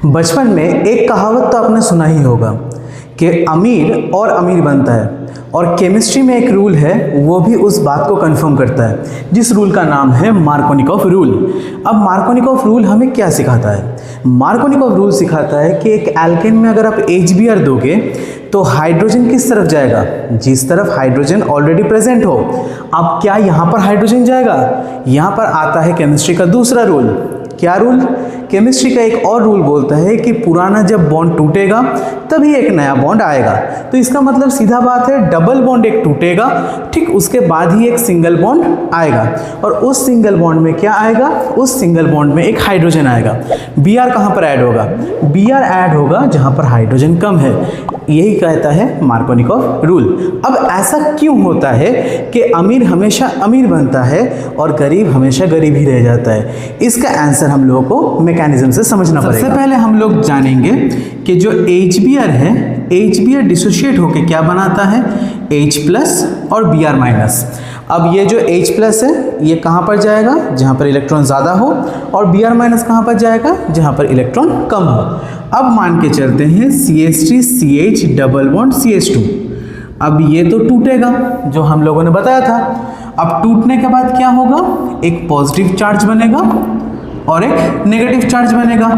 बचपन में एक कहावत तो आपने सुना ही होगा कि अमीर और अमीर बनता है, और केमिस्ट्री में एक रूल है वो भी उस बात को कंफर्म करता है, जिस रूल का नाम है मार्कोनिकॉफ रूल। अब मार्कोनिकॉफ रूल हमें क्या सिखाता है? मार्कोनिकॉफ रूल सिखाता है कि एक एल्केन में अगर आप HBr दोगे तो हाइड्रोजन किस तरफ जाएगा? जिस तरफ हाइड्रोजन ऑलरेडी प्रेजेंट हो। अब क्या यहाँ पर हाइड्रोजन जाएगा? यहाँ पर आता है केमिस्ट्री का दूसरा रूल। क्या रूल? केमिस्ट्री का एक और रूल बोलता है कि पुराना जब बॉन्ड टूटेगा तभी एक नया बॉन्ड आएगा। तो इसका मतलब सीधा बात है, डबल बॉन्ड एक टूटेगा, ठीक उसके बाद ही एक सिंगल बॉन्ड आएगा, और उस सिंगल बॉन्ड में क्या आएगा? उस सिंगल बॉन्ड में एक हाइड्रोजन आएगा। Br कहाँ पर ऐड होगा? Br ऐड होगा जहाँ पर हाइड्रोजन कम है। यही कहता है मार्कोनिकॉफ रूल। अब ऐसा क्यों होता है कि अमीर हमेशा अमीर बनता है और गरीब हमेशा गरीब ही रह जाता है? इसका आंसर हम लोगों को मैकेनिज्म से समझना पड़ेगा। सबसे पहले हम लोग जानेंगे कि जो HBr है, HBr डिसोशिएट होकर क्या बनाता है? H+ और Br-। अब ये जो H+ है ये कहाँ पर जाएगा? जहाँ पर इलेक्ट्रॉन ज़्यादा हो, और Br- कहाँ पर जाएगा? जहाँ पर इलेक्ट्रॉन कम हो। अब मान के चलते हैं CH3CH डबल बॉन्ड CH2। अब ये तो टूटेगा जो हम लोगों ने बताया था। अब टूटने के बाद क्या होगा? एक पॉजिटिव चार्ज बनेगा और एक नेगेटिव चार्ज बनेगा।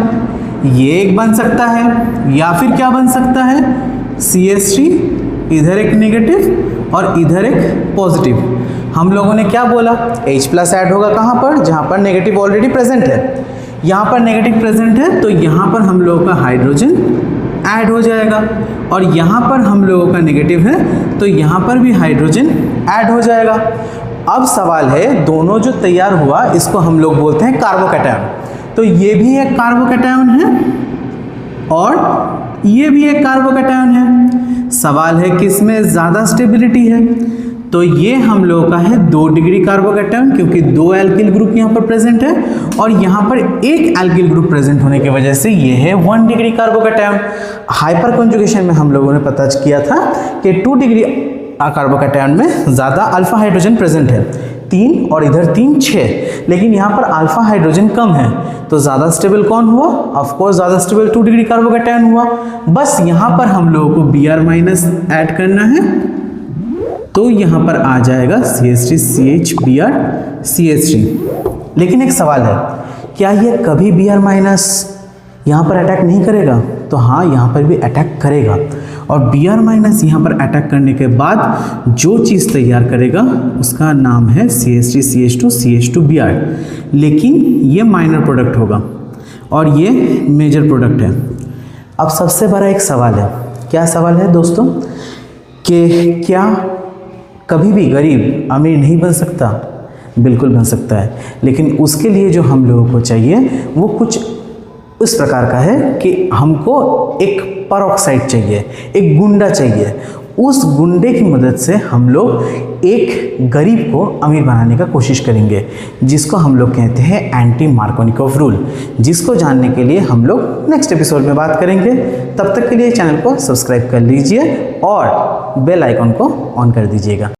ये एक बन सकता है, या फिर क्या बन सकता है? CH3 इधर एक नेगेटिव और इधर एक पॉजिटिव। हम लोगों ने क्या बोला? H+ ऐड होगा कहाँ पर? जहाँ पर नेगेटिव ऑलरेडी प्रेजेंट है। यहाँ पर नेगेटिव प्रेजेंट है तो यहाँ पर हम लोगों का हाइड्रोजन ऐड हो जाएगा, और यहाँ पर हम लोगों का नेगेटिव है तो यहाँ पर भी हाइड्रोजन ऐड हो जाएगा। अब सवाल है, दोनों जो तैयार हुआ इसको हम लोग बोलते हैं कार्बोकैटायन। तो ये भी एक कार्बोकैटायन है और ये भी एक कार्बोकैटायन है। सवाल है किसमें ज़्यादा स्टेबिलिटी है? तो ये हम लोगों का है 2 डिग्री कार्बोकैटायन, क्योंकि 2 एल्किल ग्रुप यहाँ पर प्रेजेंट है, और यहाँ पर एक एल्किल ग्रुप प्रेजेंट होने की वजह से ये है 1 डिग्री कार्बोकैटायन। हाइपर कॉन्जुगेशन में हम लोगों ने पता किया था कि 2 डिग्री कार्बोकैटायन में ज़्यादा अल्फा हाइड्रोजन प्रेजेंट है, 3 और इधर 3 6, लेकिन यहाँ पर अल्फा हाइड्रोजन कम है। तो ज़्यादा स्टेबल कौन हुआ? ऑफ कोर्स ज़्यादा स्टेबल 2 डिग्री कार्बोकैटायन हुआ। बस यहाँ पर हम लोगों को Br- ऐड करना है, तो यहाँ पर आ जाएगा CH3CH Br CH3। लेकिन एक सवाल है, क्या ये कभी Br- यहाँ पर अटैक नहीं करेगा? तो हाँ, यहाँ पर भी अटैक करेगा, और Br- यहाँ पर अटैक करने के बाद जो चीज़ तैयार करेगा उसका नाम है CH3CH2 CH2 Br। लेकिन ये माइनर प्रोडक्ट होगा और ये मेजर प्रोडक्ट है। अब सबसे बड़ा एक सवाल है, क्या सवाल है दोस्तों? कि क्या कभी भी गरीब अमीर नहीं बन सकता? बिल्कुल बन सकता है, लेकिन उसके लिए जो हम लोगों को चाहिए वो कुछ उस प्रकार का है कि हमको एक परऑक्साइड चाहिए, एक गुंडा चाहिए। उस गुंडे की मदद से हम लोग एक गरीब को अमीर बनाने का कोशिश करेंगे, जिसको हम लोग कहते हैं एंटी मार्कोनिकॉफ रूल, जिसको जानने के लिए हम लोग नेक्स्ट एपिसोड में बात करेंगे। तब तक के लिए चैनल को सब्सक्राइब कर लीजिए और बेल आइकन को ऑन कर दीजिएगा।